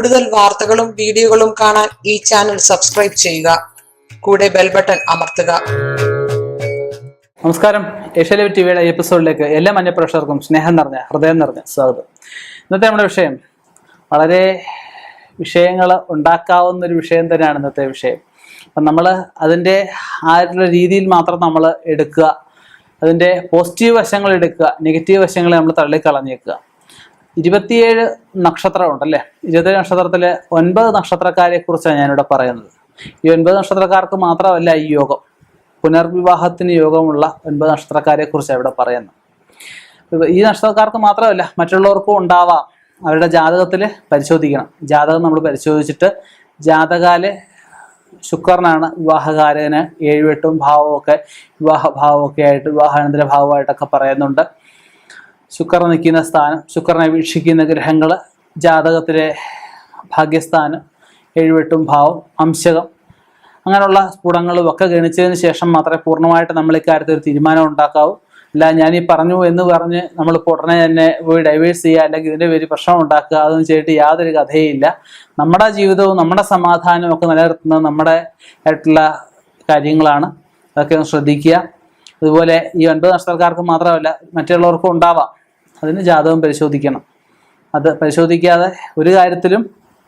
കൂടുതൽ വാർത്തകളും വീഡിയോകളും കാണാൻ ഈ ചാനൽ സബ്സ്ക്രൈബ് ചെയ്യുക. കൂടെ ബെൽ ബട്ടൺ അമർത്തുക. നമസ്കാരം. ഏഷ്യാനെറ്റ് ടിവിയുടെ എപ്പിസോഡിലേക്ക് എല്ലാ മഞ്ഞപ്രേക്ഷകർക്കും ഹൃദയം നിറഞ്ഞ സ്വാഗതം. ഇന്നത്തെ നമ്മുടെ വിഷയം വളരെ വിഷയങ്ങൾ ഉണ്ടാക്കാവുന്ന ഒരു വിഷയം തന്നെയാണ് ഇന്നത്തെ വിഷയം. അപ്പം നമ്മൾ അതിൻ്റെ ആ രീതിയിൽ മാത്രം നമ്മൾ എടുക്കുക, അതിൻ്റെ പോസിറ്റീവ് വശങ്ങൾ എടുക്കുക, നെഗറ്റീവ് വശങ്ങളെ നമ്മൾ തള്ളിക്കളഞ്ഞേക്കുക. 27 നക്ഷത്രം ഉണ്ടല്ലേ. 27 നക്ഷത്രത്തിലെ 9 നക്ഷത്രക്കാരെ കുറിച്ചാണ് ഞാനിവിടെ പറയുന്നത്. ഈ 9 നക്ഷത്രക്കാർക്ക് മാത്രമല്ല ഈ യോഗം, പുനർവിവാഹത്തിന് യോഗമുള്ള 9 നക്ഷത്രക്കാരെ കുറിച്ചാണ് ഇവിടെ പറയുന്നത്. ഈ നക്ഷത്രക്കാർക്ക് മാത്രമല്ല മറ്റുള്ളവർക്കും ഉണ്ടാവാം. അവരുടെ ജാതകത്തിൽ പരിശോധിക്കണം. ജാതകം നമ്മൾ പരിശോധിച്ചിട്ട് ജാതകാല് ശുക്രനാണ് വിവാഹകാരന് 7, 8 ഭാവമൊക്കെ വിവാഹഭാവമൊക്കെ ആയിട്ട് വിവാഹാനന്തര ഭാവമായിട്ടൊക്കെ പറയുന്നുണ്ട്. ശുക്രൻ നിൽക്കുന്ന സ്ഥാനം, ശുക്രനെ വീക്ഷിക്കുന്ന ഗ്രഹങ്ങൾ, ജാതകത്തിലെ ഭാഗ്യസ്ഥാനം, 7, 8 ഭാവം, അംശകം, അങ്ങനെയുള്ള സ്ഫുടങ്ങളും ഒക്കെ ഗണിച്ചതിന് ശേഷം മാത്രമേ പൂർണ്ണമായിട്ട് നമ്മൾ ഇക്കാര്യത്തിൽ ഒരു തീരുമാനം ഉണ്ടാക്കാവൂ. അല്ല ഞാനീ പറഞ്ഞു എന്ന് പറഞ്ഞ് നമ്മളിപ്പോൾ ഉടനെ തന്നെ പോയി ഡൈവേഴ്സ് ചെയ്യുക, അല്ലെങ്കിൽ ഇതിൻ്റെ പേര് പ്രശ്നം ഉണ്ടാക്കുക, അതൊന്നും ചെയ്തിട്ട് യാതൊരു കഥയും ഇല്ല. നമ്മുടെ ജീവിതവും നമ്മുടെ സമാധാനവും ഒക്കെ നിലനിർത്തുന്നത് നമ്മുടെ ആയിട്ടുള്ള കാര്യങ്ങളാണ്. അതൊക്കെ ഒന്ന് ശ്രദ്ധിക്കുക. അതുപോലെ ഈ 9 നക്ഷത്രക്കാർക്ക് മാത്രമല്ല മറ്റുള്ളവർക്കും ഉണ്ടാവാം. അതിന് ജാതകം പരിശോധിക്കണം. അത് പരിശോധിക്കാതെ ഒരു കാര്യത്തിലും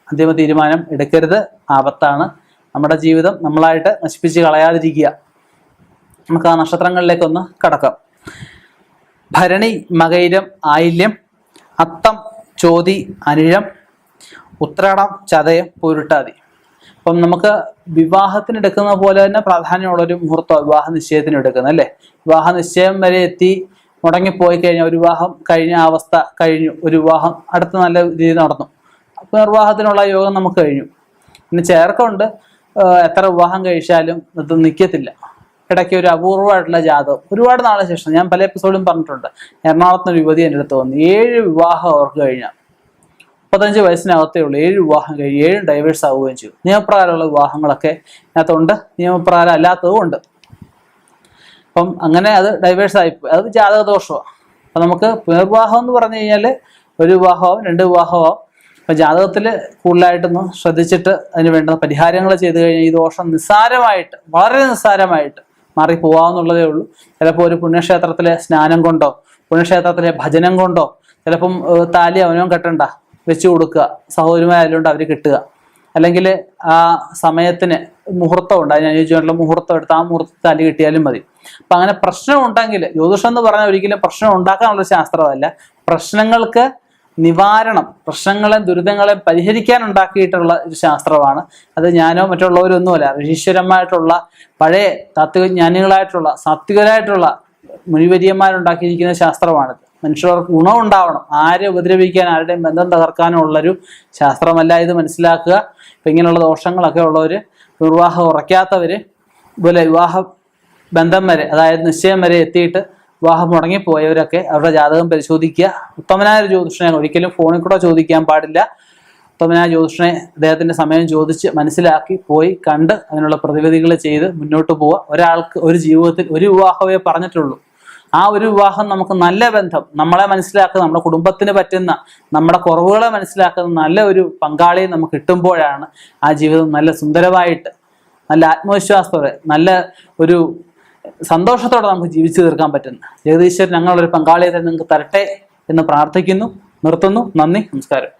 അന്തിമ തീരുമാനം എടുക്കരുത്. ആപത്താണ്. നമ്മുടെ ജീവിതം നമ്മളായിട്ട് നശിപ്പിച്ച് കളയാതിരിക്കുക. നമുക്ക് ആ നക്ഷത്രങ്ങളിലേക്കൊന്ന് കടക്കാം. ഭരണി, മകയിരം, ആയില്യം, അത്തം, ചോതി, അനിഴം, ഉത്രാടം, ചതയം, പൂരുട്ടാതി. അപ്പം നമുക്ക് വിവാഹത്തിന് എടുക്കുന്ന പോലെ തന്നെ പ്രാധാന്യമുള്ളൊരു മുഹൂർത്തം വിവാഹ നിശ്ചയത്തിന് എടുക്കുന്നത് അല്ലേ. വിവാഹ നിശ്ചയം വരെ എത്തി മുടങ്ങിപ്പോയി കഴിഞ്ഞാൽ ഒരു വിവാഹം കഴിഞ്ഞ അവസ്ഥ കഴിഞ്ഞു, ഒരു വിവാഹം അടുത്ത നല്ല രീതിയിൽ നടന്നു, അപ്പോൾ നിർവാഹത്തിനുള്ള യോഗം നമുക്ക് കഴിഞ്ഞു. പിന്നെ ചേർക്കുണ്ട്, എത്ര വിവാഹം കഴിച്ചാലും അത് നിൽക്കത്തില്ല. ഇടയ്ക്ക് ഒരു അപൂർവമായിട്ടുള്ള ജാതകം ഒരുപാട് നാളെ ശേഷം, ഞാൻ പല എപ്പിസോഡും പറഞ്ഞിട്ടുണ്ട്, എറണാകുളത്തൊരു യുവതി എൻ്റെ അടുത്ത് വന്നു. 7 വിവാഹം അവർക്ക് കഴിഞ്ഞാൽ 35 വയസ്സിനകത്തേ ഉള്ളൂ. 7 വിവാഹം കഴിഞ്ഞ് 7 ഡൈവേഴ്സ് ആവുകയും ചെയ്തു. നിയമപ്രകാരമുള്ള വിവാഹങ്ങളൊക്കെ അതിനകത്തുണ്ട്, നിയമപ്രകാരം അല്ലാത്തതും ഉണ്ട്. അപ്പം അങ്ങനെ അത് ഡൈവേഴ്സ് ആയിപ്പോയി. അത് ജാതക ദോഷമാണ്. അപ്പം നമുക്ക് പുനർവിവാഹം എന്ന് പറഞ്ഞു കഴിഞ്ഞാൽ 1 വിവാഹമാവും 2 വിവാഹമാവും. അപ്പം ജാതകത്തിൽ കൂടുതലായിട്ടൊന്ന് ശ്രദ്ധിച്ചിട്ട് അതിന് വേണ്ടുന്ന പരിഹാരങ്ങൾ ചെയ്ത് കഴിഞ്ഞാൽ ഈ ദോഷം നിസ്സാരമായിട്ട്, വളരെ നിസ്സാരമായിട്ട് മാറിപ്പോവാന്നുള്ളതേ ഉള്ളൂ. ചിലപ്പോൾ ഒരു പുണ്യക്ഷേത്രത്തിലെ സ്നാനം കൊണ്ടോ പുണ്യക്ഷേത്രത്തിലെ ഭജനം കൊണ്ടോ, ചിലപ്പം താലി അവനവൻ കെട്ടണ്ട, വെച്ചു കൊടുക്കുക, സഹോദരിമാരായതുകൊണ്ട് അവർ കിട്ടുക, അല്ലെങ്കിൽ ആ സമയത്തിന് മുഹൂർത്തം ഉണ്ട്, അതിന് അനുയോജ്യമായിട്ടുള്ള മുഹൂർത്തം എടുത്ത് ആ മുഹൂർത്തത്തിൽ താലി കിട്ടിയാലും മതി. അപ്പം അങ്ങനെ പ്രശ്നം ഉണ്ടെങ്കിൽ, ജ്യോതിഷം എന്ന് പറഞ്ഞാൽ ഒരിക്കലും പ്രശ്നം ഉണ്ടാക്കാനുള്ള ശാസ്ത്രമല്ല, പ്രശ്നങ്ങൾക്ക് നിവാരണം, പ്രശ്നങ്ങളെ ദുരിതങ്ങളെ പരിഹരിക്കാൻ ഉണ്ടാക്കിയിട്ടുള്ള ഒരു ശാസ്ത്രമാണ്. അത് ഞാനോ മറ്റുള്ളവരോ ഒന്നുമല്ല, ഋഷീശ്വരന്മാരായിട്ടുള്ള പഴയ താത്വികജ്ഞാനികളായിട്ടുള്ള സാത്വികരായിട്ടുള്ള മുനിവര്യന്മാരുണ്ടാക്കിയിരിക്കുന്ന ശാസ്ത്രമാണിത്. മനുഷ്യർക്ക് ഗുണമുണ്ടാവണം, ആരെ ഉപദ്രവിക്കാൻ, ആരുടെയും ബന്ധം തകർക്കാനോ ഉള്ളൊരു ശാസ്ത്രമല്ല ഇത്, മനസ്സിലാക്കുക. ഇപ്പം ഇങ്ങനെയുള്ള ദോഷങ്ങളൊക്കെ ഉള്ളവർ, വിവാഹം ഉറയ്ക്കാത്തവർ, ഇതുപോലെ വിവാഹ ബന്ധം വരെ, അതായത് നിശ്ചയം വരെ എത്തിയിട്ട് വിവാഹം മുടങ്ങിപ്പോയവരൊക്കെ അവരുടെ ജാതകം പരിശോധിക്കുക. ഉത്തമനായ ഒരു ജ്യോതിഷനെ ഒരിക്കലും ഫോണിൽ കൂടെ ചോദിക്കാൻ പാടില്ല. ഉത്തമനായ ജ്യോതിഷനെ അദ്ദേഹത്തിൻ്റെ സമയം ചോദിച്ച് മനസ്സിലാക്കി പോയി കണ്ട് അതിനുള്ള പ്രതിവിധികൾ ചെയ്ത് മുന്നോട്ട് പോവുക. ഒരാൾക്ക് ഒരു ജീവിതത്തിൽ ഒരു വിവാഹമേ പറഞ്ഞിട്ടുള്ളൂ. ആ ഒരു വിവാഹം നമുക്ക് നല്ല ബന്ധം, നമ്മളെ മനസ്സിലാക്കുന്ന, നമ്മുടെ കുടുംബത്തിന് പറ്റുന്ന, നമ്മുടെ കുറവുകളെ മനസ്സിലാക്കുന്ന നല്ല ഒരു പങ്കാളിയെ നമുക്ക് കിട്ടുമ്പോഴാണ് ആ ജീവിതം നല്ല സുന്ദരമായിട്ട്, നല്ല ആത്മവിശ്വാസത്തോടെ, നല്ല ഒരു സന്തോഷത്തോടെ നമുക്ക് ജീവിച്ചു തീർക്കാൻ പറ്റുന്നു. ജഗദീശ്വരൻ ഞങ്ങളൊരു പങ്കാളിയെ നിങ്ങൾക്ക് തരട്ടെ എന്ന് പ്രാർത്ഥിക്കുന്നു. നിർത്തുന്നു. നന്ദി, നമസ്കാരം.